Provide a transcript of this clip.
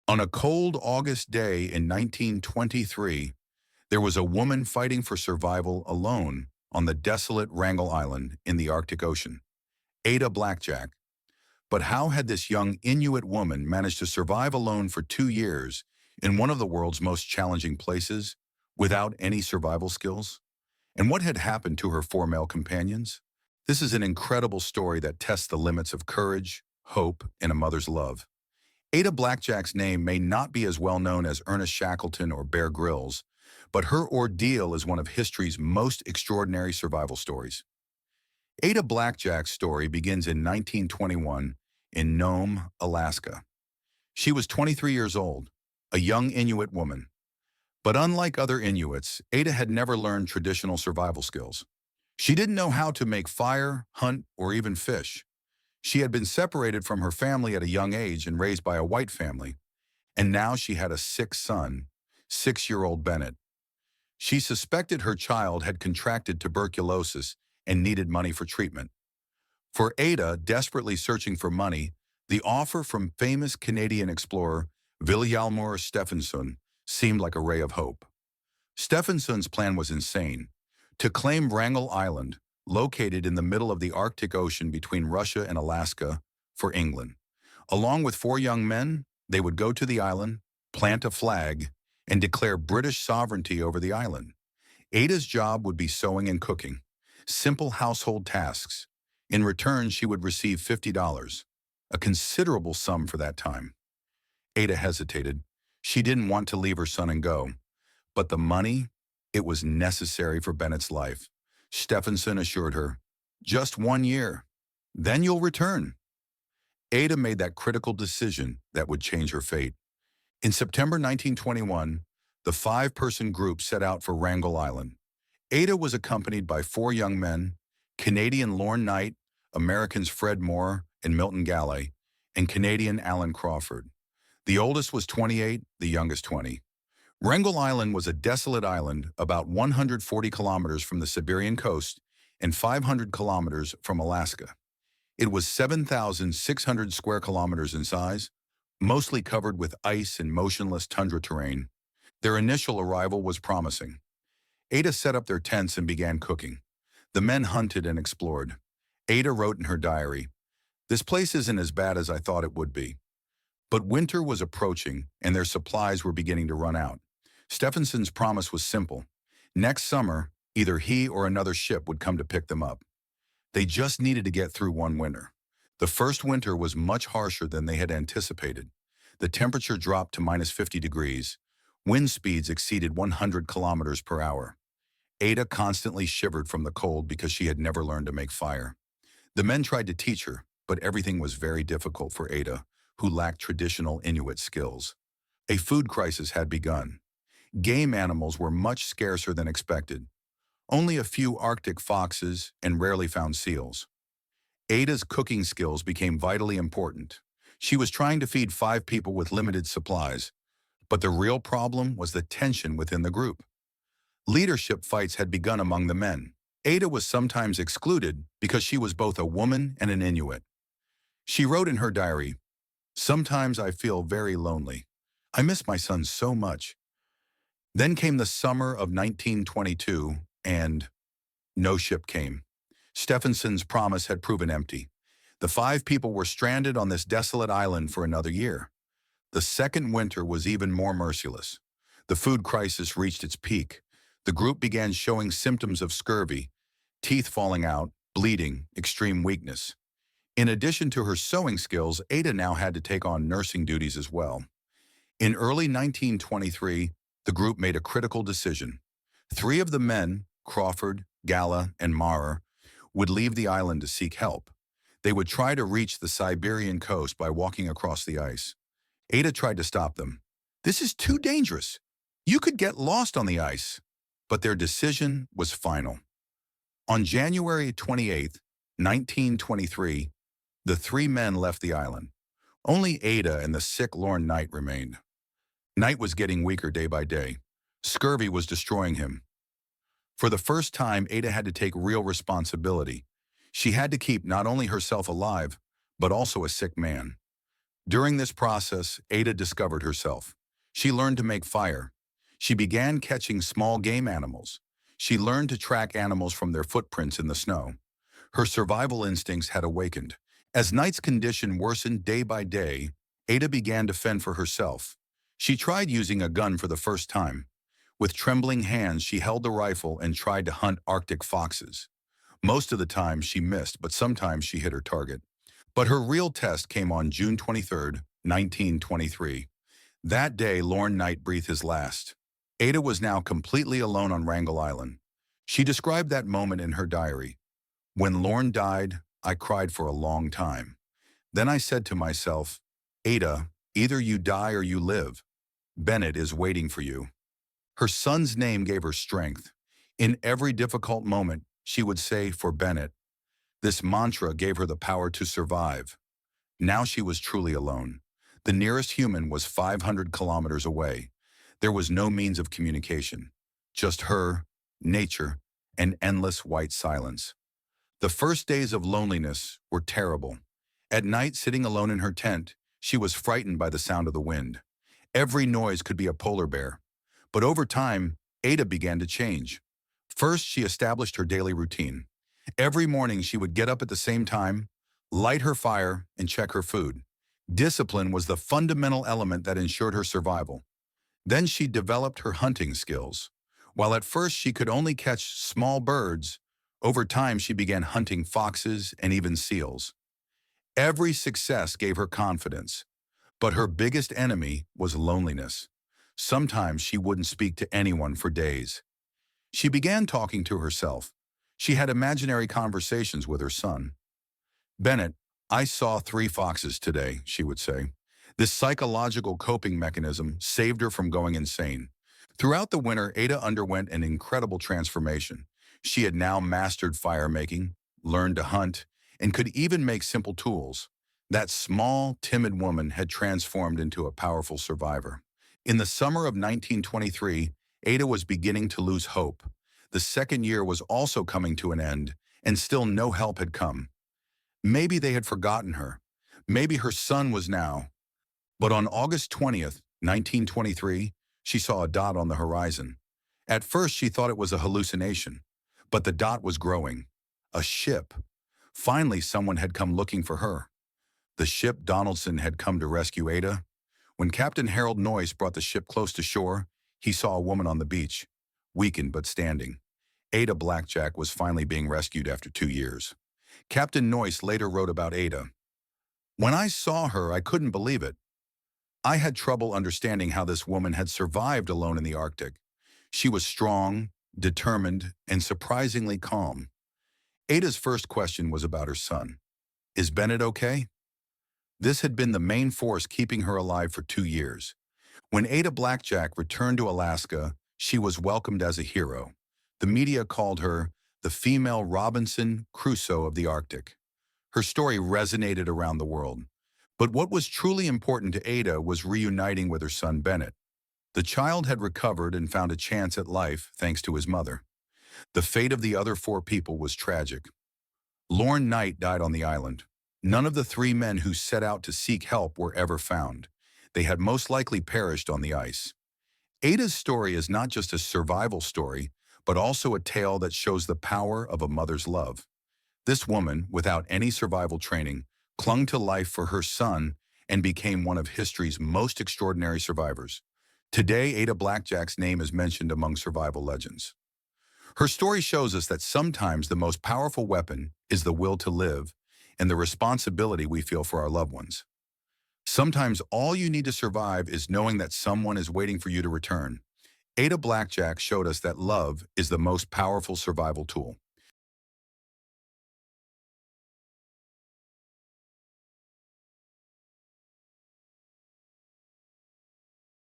On a cold August day in 1923, there was a woman fighting for survival alone on the desolate Wrangel Island in the Arctic Ocean, Ada Blackjack. But how had this young Inuit woman managed to survive alone for 2 years in one of the world's most challenging places without any survival skills? And what had happened to her four male companions? This is an incredible story that tests the limits of courage, hope, and a mother's love. Ada Blackjack's name may not be as well known as Ernest Shackleton or Bear Grylls, but her ordeal is one of history's most extraordinary survival stories. Ada Blackjack's story begins in 1921 in Nome, Alaska. She was 23 years old, a young Inuit woman. But unlike other Inuits, Ada had never learned traditional survival skills. She didn't know how to make fire, hunt, or even fish. She had been separated from her family at a young age and raised by a white family, and now she had a sick son, 6-year-old Bennett. She suspected her child had contracted tuberculosis and needed money for treatment. For Ada, desperately searching for money, the offer from famous Canadian explorer Vilhjalmur Stephenson seemed like a ray of hope. Stephenson's plan was insane: to claim Wrangel Island, located in the middle of the Arctic Ocean between Russia and Alaska, for England. Along with 4 young men, they would go to the island, plant a flag, and declare British sovereignty over the island. Ada's job would be sewing and cooking, simple household tasks. In return, she would receive $50, a considerable sum for that time. Ada hesitated. She didn't want to leave her son and go. But the money, it was necessary for Bennett's life. Stephenson assured her, "Just 1 year. Then you'll return." Ada made that critical decision that would change her fate. In September 1921, the 5-person group set out for Wrangel Island. Ada was accompanied by 4 young men, Canadian Lorne Knight, Americans Fred Moore and Milton Galley, and Canadian Alan Crawford. The oldest was 28, the youngest 20. Wrangel Island was a desolate island about 140 kilometers from the Siberian coast and 500 kilometers from Alaska. It was 7,600 square kilometers in size, mostly covered with ice and motionless tundra terrain. Their initial arrival was promising. Ada set up their tents and began cooking. The men hunted and explored. Ada wrote in her diary, "This place isn't as bad as I thought it would be." But winter was approaching and their supplies were beginning to run out. Stephenson's promise was simple. Next summer, either he or another ship would come to pick them up. They just needed to get through one winter. The first winter was much harsher than they had anticipated. The temperature dropped to -50 degrees. Wind speeds exceeded 100 kilometers per hour. Ada constantly shivered from the cold because she had never learned to make fire. The men tried to teach her, but everything was very difficult for Ada, who lacked traditional Inuit skills. A food crisis had begun. Game animals were much scarcer than expected. Only a few Arctic foxes and rarely found seals. Ada's cooking skills became vitally important. She was trying to feed 5 people with limited supplies, but the real problem was the tension within the group. Leadership fights had begun among the men. Ada was sometimes excluded because she was both a woman and an Inuit. She wrote in her diary, "Sometimes I feel very lonely. I miss my son so much." Then came the summer of 1922, and no ship came. Stephenson's promise had proven empty. The 5 people were stranded on this desolate island for another year. The second winter was even more merciless. The food crisis reached its peak. The group began showing symptoms of scurvy, teeth falling out, bleeding, extreme weakness. In addition to her sewing skills, Ada now had to take on nursing duties as well. In early 1923, the group made a critical decision. 3 of the men, Crawford, Galla, and Maurer, would leave the island to seek help. They would try to reach the Siberian coast by walking across the ice. Ada tried to stop them. "This is too dangerous. You could get lost on the ice." But their decision was final. On January 28, 1923, the 3 men left the island. Only Ada and the sick Lorne Knight remained. Knight was getting weaker day by day. Scurvy was destroying him. For the first time, Ada had to take real responsibility. She had to keep not only herself alive, but also a sick man. During this process, Ada discovered herself. She learned to make fire. She began catching small game animals. She learned to track animals from their footprints in the snow. Her survival instincts had awakened. As night's condition worsened day by day, Ada began to fend for herself. She tried using a gun for the first time. With trembling hands, she held the rifle and tried to hunt Arctic foxes. Most of the time, she missed, but sometimes she hit her target. But her real test came on June 23, 1923. That day, Lorne Knight breathed his last. Ada was now completely alone on Wrangel Island. She described that moment in her diary. When Lorne died, I cried for a long time. Then I said to myself, Ada, either you die or you live. Bennett is waiting for you. Her son's name gave her strength. In every difficult moment, she would say, for Bennett. This mantra gave her the power to survive. Now she was truly alone. The nearest human was 500 kilometers away. There was no means of communication. Just her, nature, and endless white silence. The first days of loneliness were terrible. At night, sitting alone in her tent, she was frightened by the sound of the wind. Every noise could be a polar bear. But over time, Ada began to change. First, she established her daily routine. Every morning, she would get up at the same time, light her fire, and check her food. Discipline was the fundamental element that ensured her survival. Then she developed her hunting skills. While at first she could only catch small birds, over time she began hunting foxes and even seals. Every success gave her confidence, but her biggest enemy was loneliness. Sometimes she wouldn't speak to anyone for days. She began talking to herself. She had imaginary conversations with her son. Bennett, I saw 3 foxes today, she would say. This psychological coping mechanism saved her from going insane. Throughout the winter, Ada underwent an incredible transformation. She had now mastered firemaking, learned to hunt, and could even make simple tools. That small, timid woman had transformed into a powerful survivor. In the summer of 1923, Ada was beginning to lose hope. The second year was also coming to an end, and still no help had come. Maybe they had forgotten her. Maybe her son was now. But on August 20th, 1923, she saw a dot on the horizon. At first, she thought it was a hallucination, but the dot was growing. A ship. Finally, someone had come looking for her. The ship Donaldson had come to rescue Ada. When Captain Harold Noyce brought the ship close to shore, he saw a woman on the beach, weakened but standing. Ada Blackjack was finally being rescued after 2 years. Captain Noyce later wrote about Ada. When I saw her, I couldn't believe it. I had trouble understanding how this woman had survived alone in the Arctic. She was strong, determined, and surprisingly calm. Ada's first question was about her son. Is Bennett okay? This had been the main force keeping her alive for 2 years. When Ada Blackjack returned to Alaska, she was welcomed as a hero. The media called her the female Robinson Crusoe of the Arctic. Her story resonated around the world. But what was truly important to Ada was reuniting with her son Bennett. The child had recovered and found a chance at life thanks to his mother. The fate of the other 4 people was tragic. Lorne Knight died on the island. None of the 3 men who set out to seek help were ever found. They had most likely perished on the ice. Ada's story is not just a survival story, but also a tale that shows the power of a mother's love. This woman, without any survival training, clung to life for her son and became one of history's most extraordinary survivors. Today, Ada Blackjack's name is mentioned among survival legends. Her story shows us that sometimes the most powerful weapon is the will to live and the responsibility we feel for our loved ones. Sometimes all you need to survive is knowing that someone is waiting for you to return. Ada Blackjack showed us that love is the most powerful survival tool.